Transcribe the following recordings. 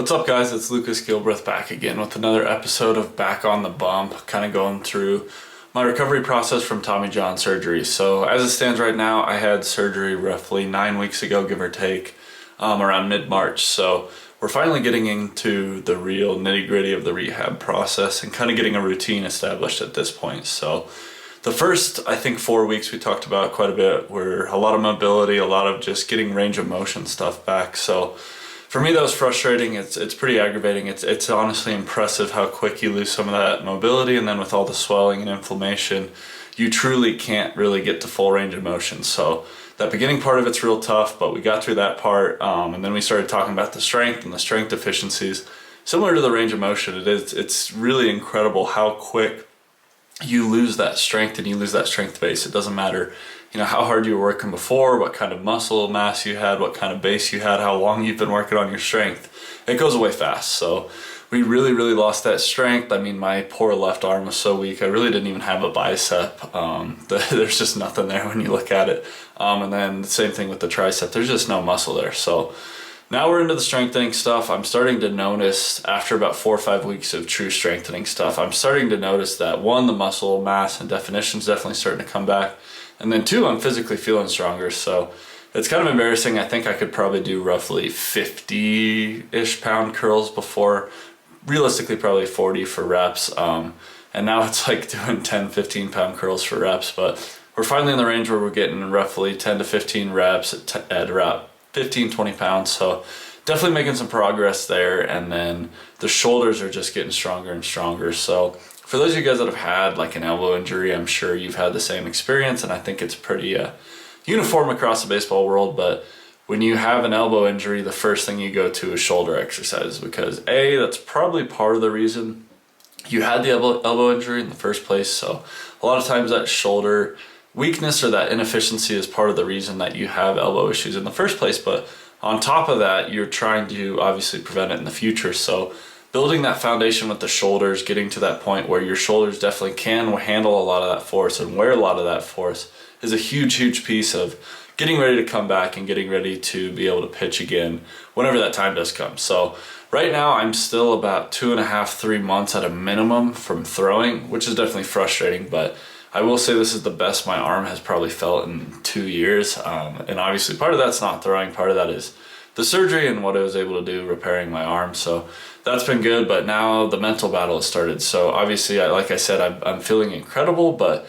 What's up guys, it's Lucas Gilbreth back again with another episode of Back on the Bump, kind of going through my recovery process from Tommy John surgery. So as it stands right now, I had surgery roughly 9 weeks ago, give or take, around mid-March. So we're finally getting into the real nitty-gritty of the rehab process and kind of getting a routine established at this point. So the first, I think, 4 weeks we talked about quite a bit were a lot of mobility, a lot of just getting range of motion stuff back. So for me, that was frustrating. It's pretty aggravating. It's honestly impressive how quick you lose some of that mobility, and then with all the swelling and inflammation, you truly can't really get to full range of motion. So that beginning part of it's real tough, but we got through that part, and then we started talking about the strength and the strength deficiencies. Similar to the range of motion, it's really incredible how quick you lose that strength, and you lose that strength base. It doesn't matter how hard you were working before, what kind of muscle mass you had, what kind of base you had, how long you've been working on your strength. It goes away fast. So we really lost that strength. I mean, my poor left arm was so weak. I really didn't even have a bicep. There's just nothing there when you look at it. And then the same thing with the tricep. There's just no muscle there. So now we're into the strengthening stuff. I'm starting to notice, after about 4 or 5 weeks of true strengthening stuff, I'm starting to notice that one, the muscle mass and definition is definitely starting to come back. And then two, I'm physically feeling stronger. So it's kind of embarrassing. I think I could probably do roughly 50-ish pound curls before, realistically probably 40 for reps. And now it's like doing 10, 15 pound curls for reps. But we're finally in the range where we're getting roughly 10 to 15 reps at around 15, 20 pounds. So definitely making some progress there. And then the shoulders are just getting stronger and stronger. So for those of you guys that have had like an elbow injury, I'm sure you've had the same experience, and I think it's pretty uniform across the baseball world. But when you have an elbow injury, the first thing you go to is shoulder exercises, because A, that's probably part of the reason you had the elbow injury in the first place. So a lot of times that shoulder weakness or that inefficiency is part of the reason that you have elbow issues in the first place. But on top of that, you're trying to obviously prevent it in the future. So building that foundation with the shoulders, getting to that point where your shoulders definitely can handle a lot of that force and wear a lot of that force, is a huge piece of getting ready to come back and getting ready to be able to pitch again whenever that time does come. So right now I'm still about 2.5, 3 months at a minimum from throwing, which is definitely frustrating, but I will say this is the best my arm has probably felt in 2 years. And obviously part of that's not throwing, part of that is the surgery and what I was able to do repairing my arm. So that's been good, but now the mental battle has started. So obviously, like I said, I'm feeling incredible, but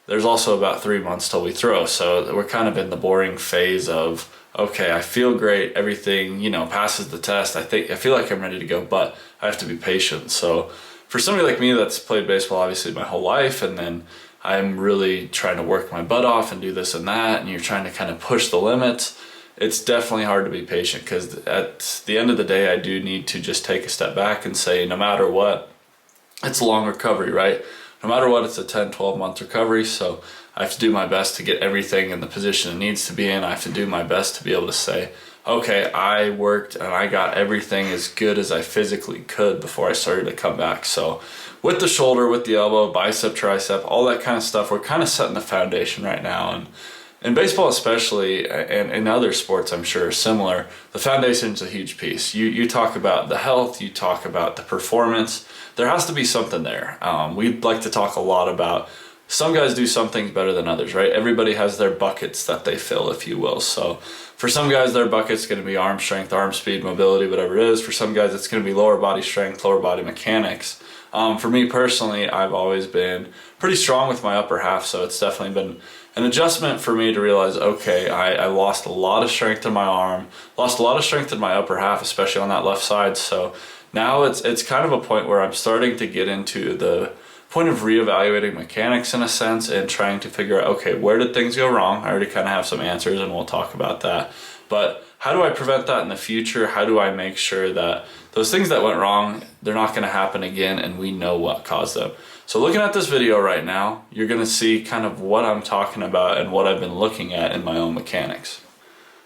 there's also about 3 months till we throw. So we're kind of in the boring phase of, okay, I feel great, everything, passes the test. I feel like I'm ready to go, but I have to be patient. So for somebody like me that's played baseball obviously my whole life, and then I'm really trying to work my butt off and do this and that, and you're trying to kind of push the limits, it's definitely hard to be patient, because at the end of the day, I do need to just take a step back and say, no matter what, it's a long recovery, right? No matter what, it's a 10, 12 month recovery. So I have to do my best to get everything in the position it needs to be in. I have to do my best to be able to say, okay, I worked and I got everything as good as I physically could before I started to come back. So with the shoulder, with the elbow, bicep, tricep, all that kind of stuff, we're kind of setting the foundation right now. And in baseball especially, and in other sports I'm sure similar, the foundation is a huge piece. You talk about the health, you talk about the performance, there has to be something there. We'd like to talk a lot about some guys do some things better than others, right? Everybody has their buckets that they fill, if you will. So for some guys, their bucket's going to be arm strength, arm speed, mobility, whatever it is. For some guys, it's going to be lower body strength, lower body mechanics. For me personally, I've always been pretty strong with my upper half, so it's definitely been an adjustment for me to realize, okay, I lost a lot of strength in my arm, lost a lot of strength in my upper half, especially on that left side. So now it's kind of a point where I'm starting to get into the point of reevaluating mechanics in a sense, and trying to figure out, okay, where did things go wrong? I already kind of have some answers, and we'll talk about that. But how do I prevent that in the future? How do I make sure that those things that went wrong, they're not going to happen again, and we know what caused them? So looking at this video right now, you're going to see kind of what I'm talking about and what I've been looking at in my own mechanics.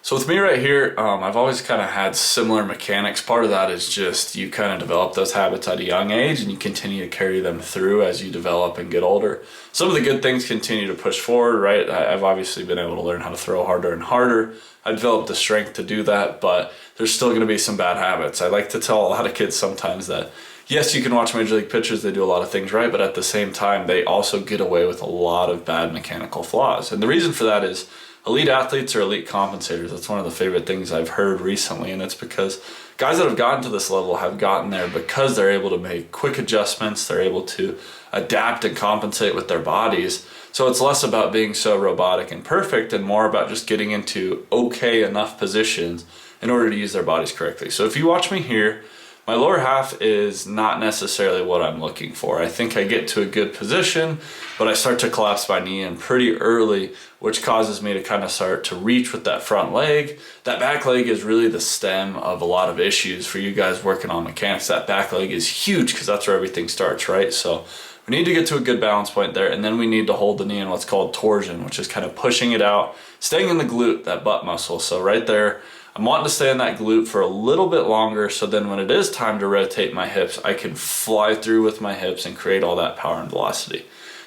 So with me right here, I've always kind of had similar mechanics. Part of that is just you kind of develop those habits at a young age and you continue to carry them through as you develop and get older. Some of the good things continue to push forward, right? I've obviously been able to learn how to throw harder and harder. I developed the strength to do that, but there's still going to be some bad habits. I like to tell a lot of kids sometimes that yes, you can watch Major League pitchers, they do a lot of things right, but at the same time, they also get away with a lot of bad mechanical flaws. And the reason for that is elite athletes are elite compensators. That's one of the favorite things I've heard recently, and it's because guys that have gotten to this level have gotten there because they're able to make quick adjustments, they're able to adapt and compensate with their bodies. So it's less about being so robotic and perfect and more about just getting into okay enough positions in order to use their bodies correctly. So if you watch me here, my lower half is not necessarily what I'm looking for. I think I get to a good position, but I start to collapse my knee in pretty early, which causes me to kind of start to reach with that front leg. That back leg is really the stem of a lot of issues for you guys working on mechanics. That back leg is huge because that's where everything starts, right? So we need to get to a good balance point there, and then we need to hold the knee in what's called torsion, which is kind of pushing it out, staying in the glute, that butt muscle. So right there, I'm wanting to stay in that glute for a little bit longer, so then when it is time to rotate my hips, I can fly through with my hips and create all that power and velocity.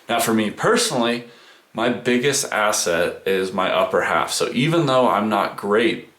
Now for me personally, my biggest asset is my upper half. So even though I'm not great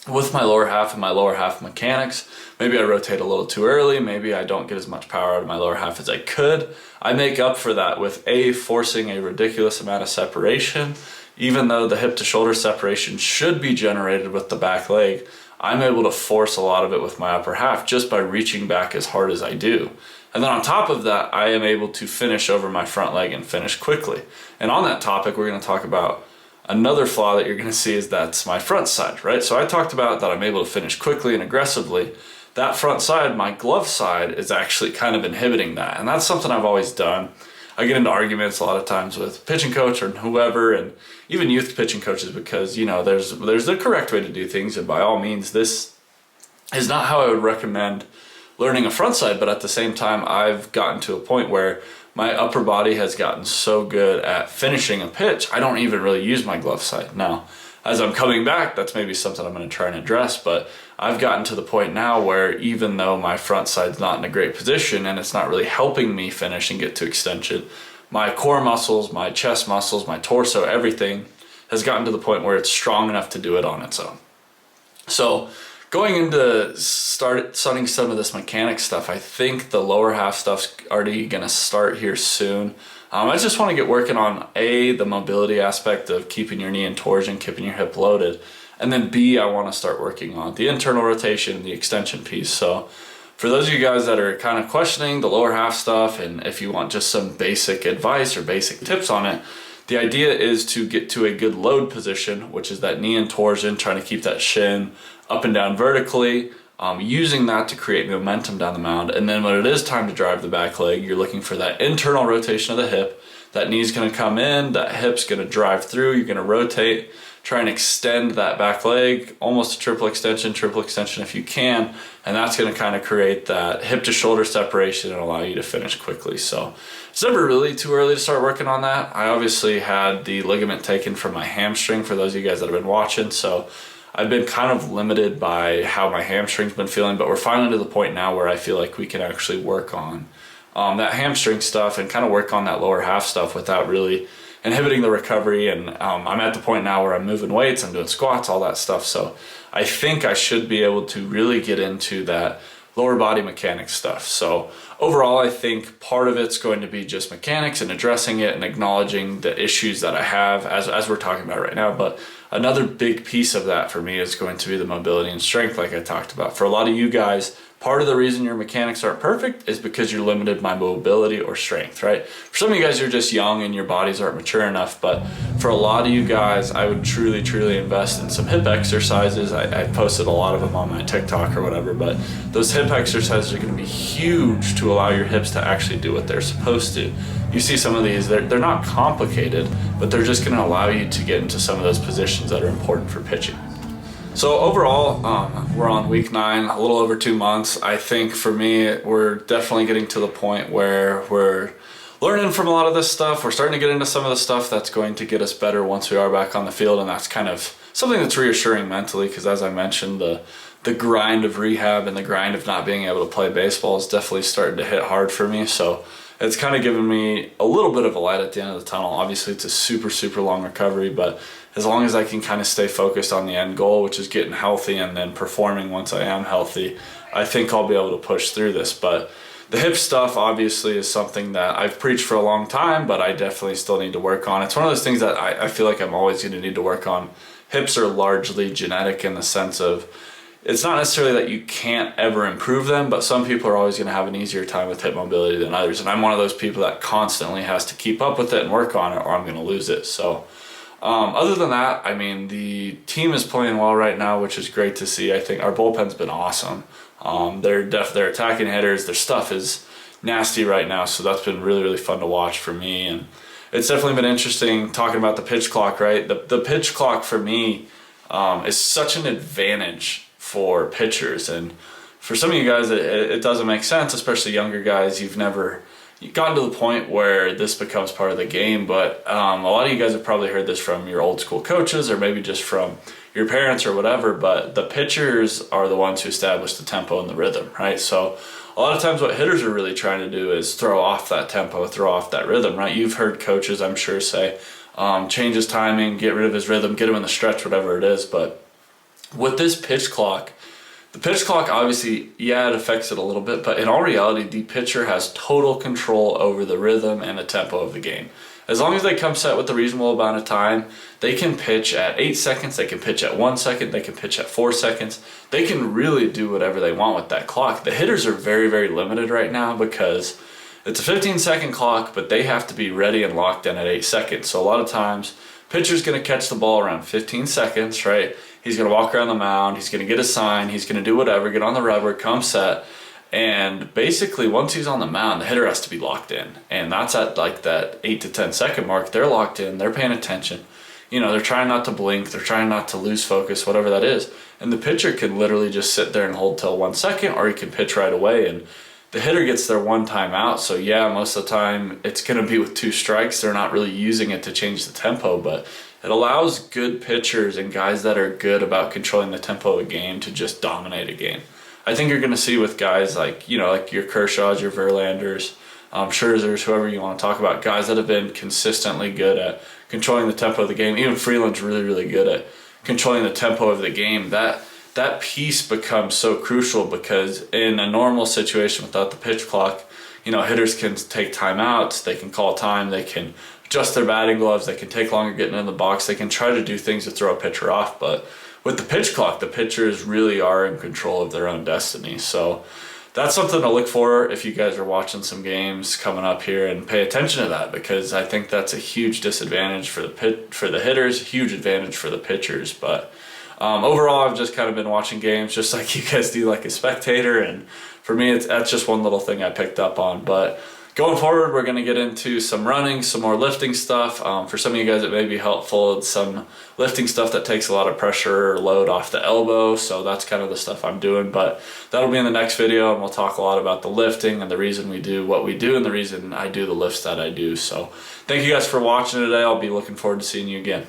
with my lower half and my lower half mechanics, maybe I rotate a little too early, maybe I don't get as much power out of my lower half as I could, I make up for that with forcing a ridiculous amount of separation. Even though the hip to shoulder separation should be generated with the back leg, I'm able to force a lot of it with my upper half just by reaching back as hard as I do. And then on top of that, I am able to finish over my front leg and finish quickly. And on that topic, we're going to talk about another flaw that you're going to see is that's my front side, right? So I talked about that I'm able to finish quickly and aggressively. That front side, my glove side, is actually kind of inhibiting that. And that's something I've always done. I get into arguments a lot of times with pitching coach or whoever, and even youth pitching coaches, because there's the correct way to do things, and by all means this is not how I would recommend learning a front side, but at the same time I've gotten to a point where my upper body has gotten so good at finishing a pitch I don't even really use my glove side. Now as I'm coming back, that's maybe something I'm going to try and address, but I've gotten to the point now where even though my front side's not in a great position and it's not really helping me finish and get to extension, my core muscles, my chest muscles, my torso, everything has gotten to the point where it's strong enough to do it on its own. So going into studying some of this mechanics stuff, I think the lower half stuff's already going to start here soon. I just want to get working on the mobility aspect of keeping your knee in torsion, keeping your hip loaded, and then B, I want to start working on the internal rotation, the extension piece. So for those of you guys that are kind of questioning the lower half stuff, and if you want just some basic advice or basic tips on it, the idea is to get to a good load position, which is that knee in torsion, trying to keep that shin up and down vertically, using that to create momentum down the mound. And then when it is time to drive the back leg, you're looking for that internal rotation of the hip. That knee's going to come in, that hip's going to drive through, you're going to rotate, try and extend that back leg, almost a triple extension if you can, and that's going to kind of create that hip to shoulder separation and allow you to finish quickly. So it's never really too early to start working on that. I obviously had the ligament taken from my hamstring for those of you guys that have been watching, so I've been kind of limited by how my hamstring's been feeling, but we're finally to the point now where I feel like we can actually work on that hamstring stuff and kind of work on that lower half stuff without really inhibiting the recovery. And I'm at the point now where I'm moving weights, I'm doing squats, all that stuff. So I think I should be able to really get into that lower body mechanics stuff. So overall, I think part of it's going to be just mechanics and addressing it and acknowledging the issues that I have as we're talking about right now. But another big piece of that for me is going to be the mobility and strength, like I talked about. For a lot of you guys, part of the reason your mechanics aren't perfect is because you're limited by mobility or strength, right? For some of you guys, you're just young and your bodies aren't mature enough, but for a lot of you guys, I would truly, truly invest in some hip exercises. I posted a lot of them on my TikTok or whatever, but those hip exercises are gonna be huge to allow your hips to actually do what they're supposed to. You see some of these, they're not complicated, but they're just gonna allow you to get into some of those positions that are important for pitching. So overall, we're on week 9, a little over 2 months. I think for me, we're definitely getting to the point where we're learning from a lot of this stuff. We're starting to get into some of the stuff that's going to get us better once we are back on the field, and that's kind of something that's reassuring mentally, because as I mentioned, the grind of rehab and the grind of not being able to play baseball is definitely starting to hit hard for me. So it's kind of given me a little bit of a light at the end of the tunnel. Obviously, it's a super, super long recovery, but as long as I can kind of stay focused on the end goal, which is getting healthy and then performing once I am healthy, I think I'll be able to push through this. But the hip stuff obviously is something that I've preached for a long time, but I definitely still need to work on. It's one of those things that I feel like I'm always going to need to work on. Hips are largely genetic in the sense of, it's not necessarily that you can't ever improve them, but some people are always going to have an easier time with hip mobility than others. And I'm one of those people that constantly has to keep up with it and work on it, or I'm going to lose it. So other than that, I mean, the team is playing well right now, which is great to see. I think our bullpen's been awesome. They're attacking hitters. Their stuff is nasty right now, so that's been really, really fun to watch for me. And it's definitely been interesting talking about the pitch clock, right? The pitch clock for me is such an advantage for pitchers, and for some of you guys it doesn't make sense, especially younger guys. You've never gotten to the point where this becomes part of the game, but a lot of you guys have probably heard this from your old school coaches, or maybe just from your parents or whatever, but the pitchers are the ones who establish the tempo and the rhythm, right? So a lot of times what hitters are really trying to do is throw off that tempo, throw off that rhythm, right? You've heard coaches, I'm sure, say change his timing, get rid of his rhythm, get him in the stretch, whatever it is. But with this pitch clock, the pitch clock obviously, yeah, it affects it a little bit, but in all reality, the pitcher has total control over the rhythm and the tempo of the game. As long as they come set with a reasonable amount of time, they can pitch at 8 seconds, they can pitch at 1 second, they can pitch at 4 seconds. They can really do whatever they want with that clock. The hitters are very, very limited right now because it's a 15-second clock, but they have to be ready and locked in at 8 seconds. So a lot of times, pitcher's going to catch the ball around 15 seconds, right? He's going to walk around the mound, he's going to get a sign, he's going to do whatever, get on the rubber, come set, and basically once he's on the mound, the hitter has to be locked in. And that's at like that 8 to 10 second mark. They're locked in, they're paying attention. You know, they're trying not to blink, they're trying not to lose focus, whatever that is. And the pitcher can literally just sit there and hold till 1 second, or he can pitch right away. And the hitter gets their one time out. So yeah, most of the time it's going to be with 2 strikes. They're not really using it to change the tempo, but it allows good pitchers and guys that are good about controlling the tempo of a game to just dominate a game. I think you're going to see with guys like, you know, like your Kershaws, your Verlanders, Scherzers, whoever you want to talk about, guys that have been consistently good at controlling the tempo of the game. Even Freeland's really, really good at controlling the tempo of the game. That piece becomes so crucial because in a normal situation without the pitch clock, you know, hitters can take timeouts, they can call time, they can adjust their batting gloves, they can take longer getting in the box, they can try to do things to throw a pitcher off. But with the pitch clock, the pitchers really are in control of their own destiny. So that's something to look for if you guys are watching some games coming up here, and pay attention to that, because I think that's a huge disadvantage for the hitters, a huge advantage for the pitchers. But overall, I've just kind of been watching games just like you guys do, like a spectator, and for me, that's just one little thing I picked up on. But going forward, we're going to get into some running, some more lifting stuff. For some of you guys, it may be helpful. It's some lifting stuff that takes a lot of pressure or load off the elbow, so that's kind of the stuff I'm doing. But that'll be in the next video, and we'll talk a lot about the lifting and the reason we do what we do and the reason I do the lifts that I do. So thank you guys for watching today. I'll be looking forward to seeing you again.